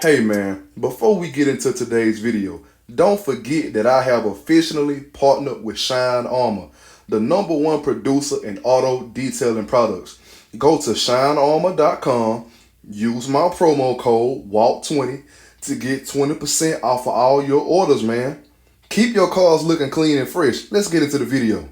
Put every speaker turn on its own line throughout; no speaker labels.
Hey man, before we get into today's video, don't forget that I have officially partnered with Shine Armor, the #1 producer in auto detailing products. Go to shinearmor.com, use my promo code WALK20 to get 20% off of all your orders, man. Keep your cars looking clean and fresh. Let's get into the video.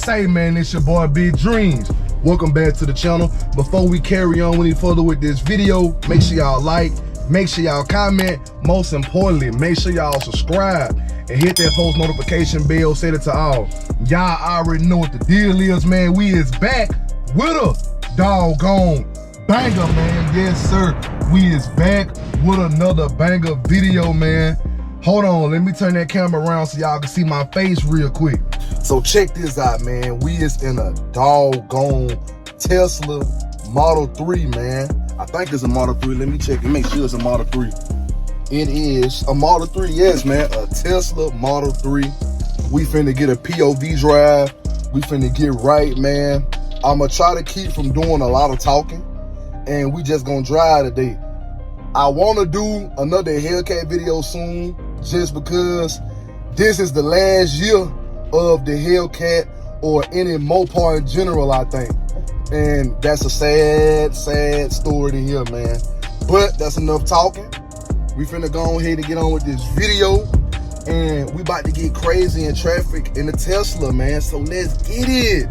Hey man, it's your boy Big Dreams. Welcome back to the channel. Before we carry on any further with this video, make sure y'all like, make sure y'all comment, most importantly, make sure y'all subscribe and hit that post notification bell, set it to all. Y'all already know what the deal is, man. We is back with a doggone banger, man. Yes, sir. We is back with another banger video, man. Hold on, let me turn that camera around so y'all can see my face real quick. So check this out, man. We is in a doggone Tesla Model 3, man. I think it's a Model 3. Let me check and make sure it's a Model 3. It is a Model 3, yes, man. A Tesla Model 3. We finna get a POV drive. We finna get right, man. I'ma try to keep from doing a lot of talking, and we just gonna drive today. I wanna do another Hellcat video soon, just because this is the last year of the Hellcat or any Mopar in general, I think. And that's a sad story to hear, man. But that's enough talking. We finna go ahead and get on with this video. And we about to get crazy in traffic in the Tesla, man. So let's get it.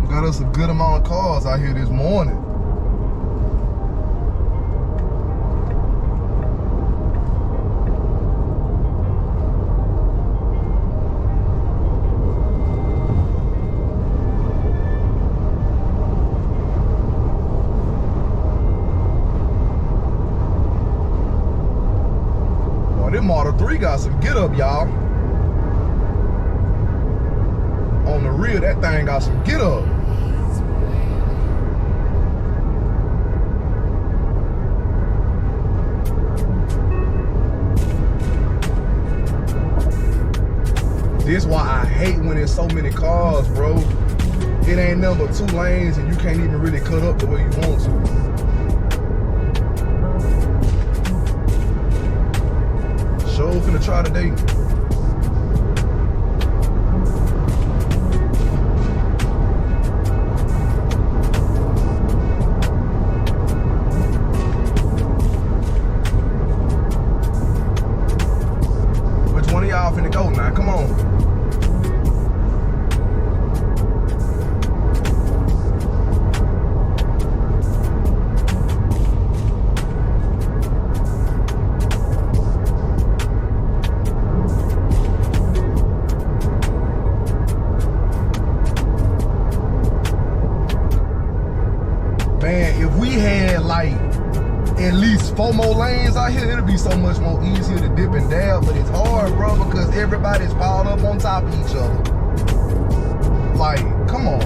We got us a good amount of cars out here this morning. This Model 3 got some get up, y'all. On the rear, that thing got some get up. This why I hate when there's so many cars, bro. It ain't nothing but 2 lanes and you can't even really cut up the way you want to. Sure finna try today. Which one of y'all finna go now? Come on. Man, if we had like at least 4 more lanes out here, it'll be so much more easier to dip and dab, but it's hard, bro, because everybody's piled up on top of each other. Like, come on.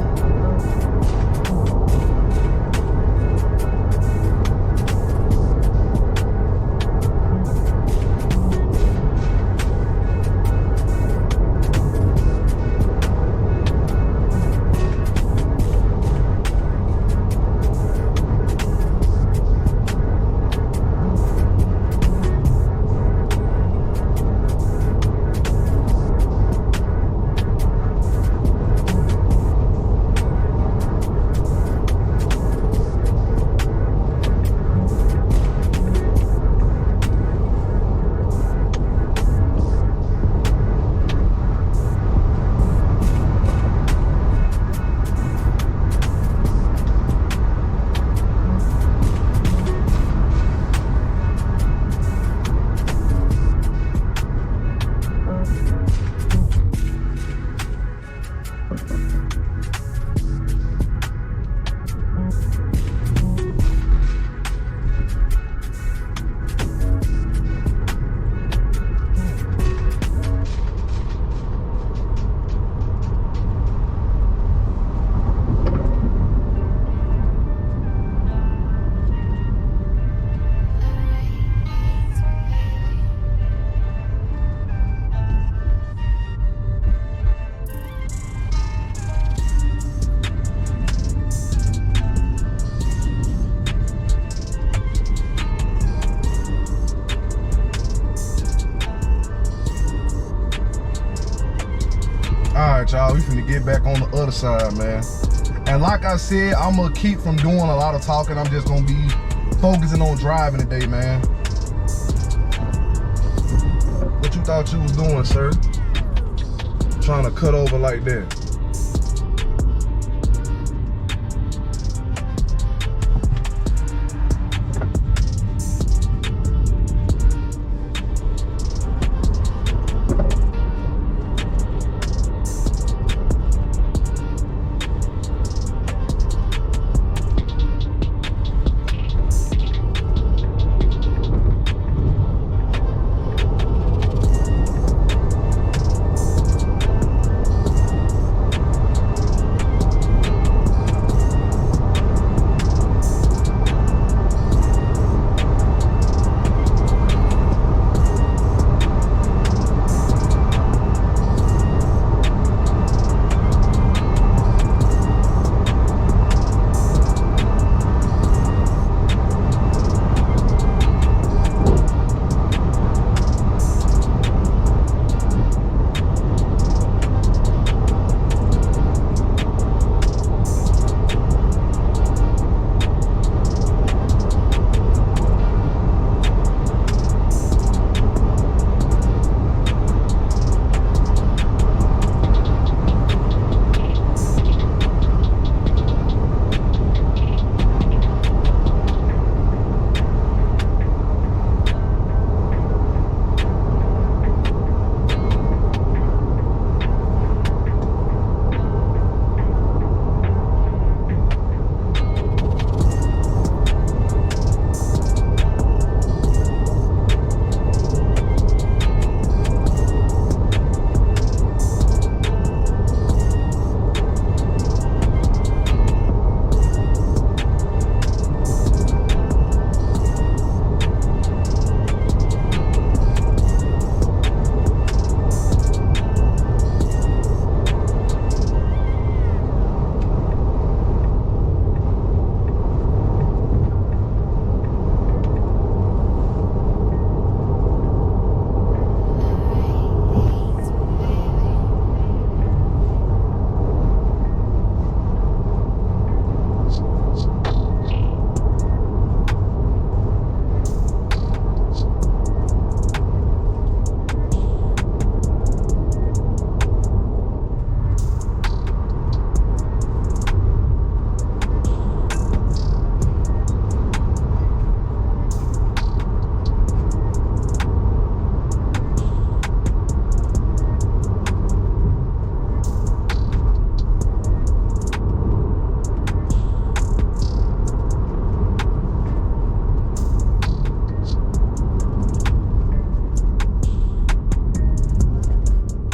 Alright, y'all, we finna get back on the other side, man. And like I said, I'm gonna keep from doing a lot of talking. I'm just gonna be focusing on driving today, man. What you thought you was doing, sir? Trying to cut over like that.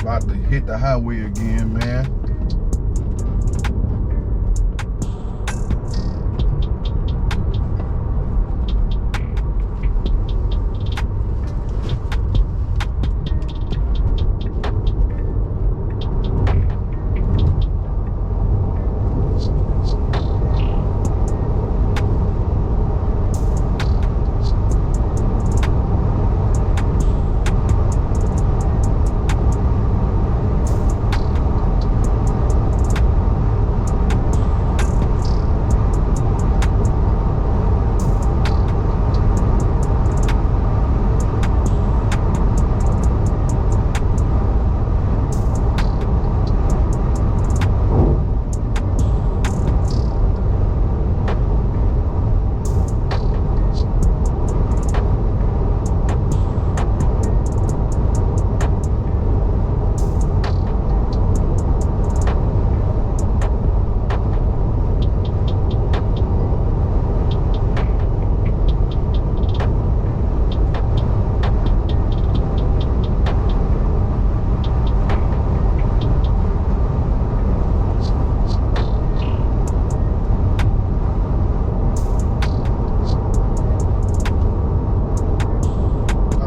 About to hit the highway again, man.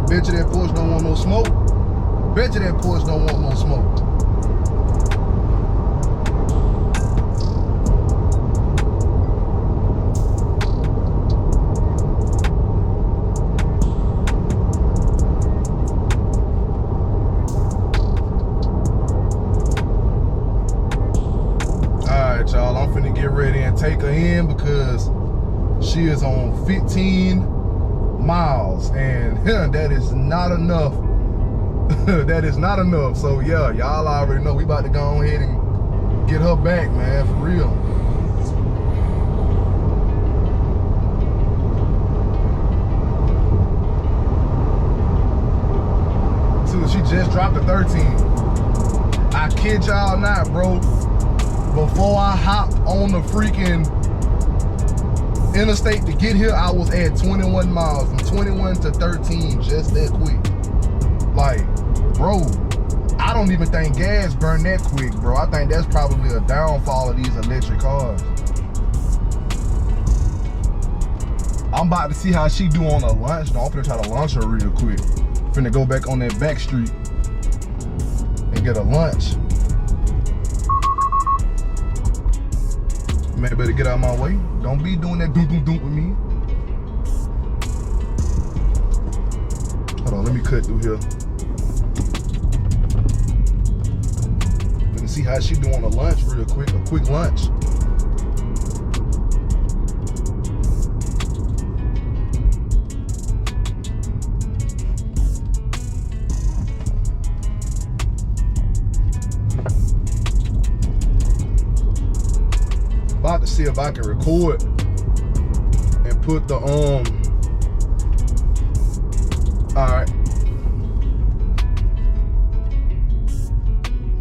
Bet you that Porsche don't want no smoke. Bet you that Porsche don't want no smoke. to take her in because she is on 15 miles, and that is not enough. That is not enough. So yeah, y'all already know we about to go ahead and get her back, man, for real. She just dropped a 13. I kid y'all not, bro. Before I hopped on the freaking interstate to get here, I was at 21 miles, from 21 to 13, just that quick. Like, bro, I don't even think gas burn that quick, bro. I think that's probably a downfall of these electric cars. I'm about to see how she do on a lunch. No, I'm finna try to launch her real quick. Finna go back on that back street and get a lunch. Man, better get out of my way. Don't be doing that doom doom doom with me. Hold on, let me cut through here. Let me see how she do on a lunch real quick, a quick lunch. About to see if I can record and put the alright.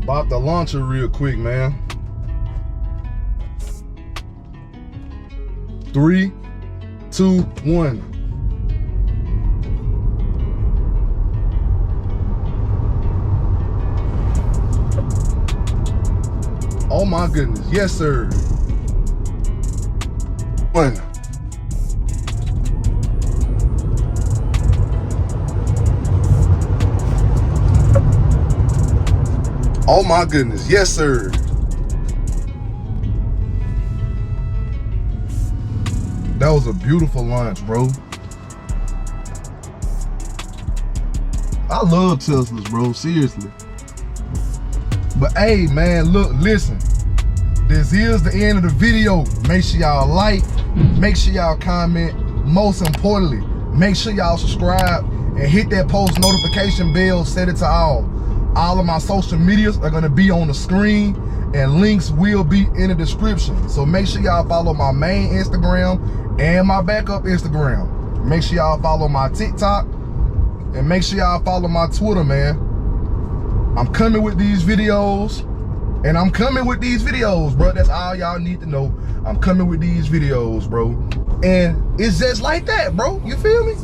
About to launch her real quick, man. 3, 2, 1. Oh my goodness, yes sir. 1. Oh my goodness, yes sir. That was a beautiful launch, bro. I love Teslas, bro, seriously. But hey man, look, listen. This is the end of the video. Make sure y'all like, make sure y'all comment. Most importantly, make sure y'all subscribe and hit that post notification bell, set it to all. All of my social medias are gonna be on the screen and links will be in the description. So make sure y'all follow my main Instagram and my backup Instagram. Make sure y'all follow my TikTok and make sure y'all follow my Twitter, man. I'm coming with these videos. And I'm coming with these videos, bro. That's all y'all need to know. I'm coming with these videos, bro. And it's just like that, bro. You feel me?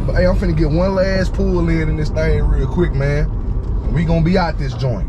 But hey, I'm finna get one last pull in this thing real quick, man. And we gonna be out this joint.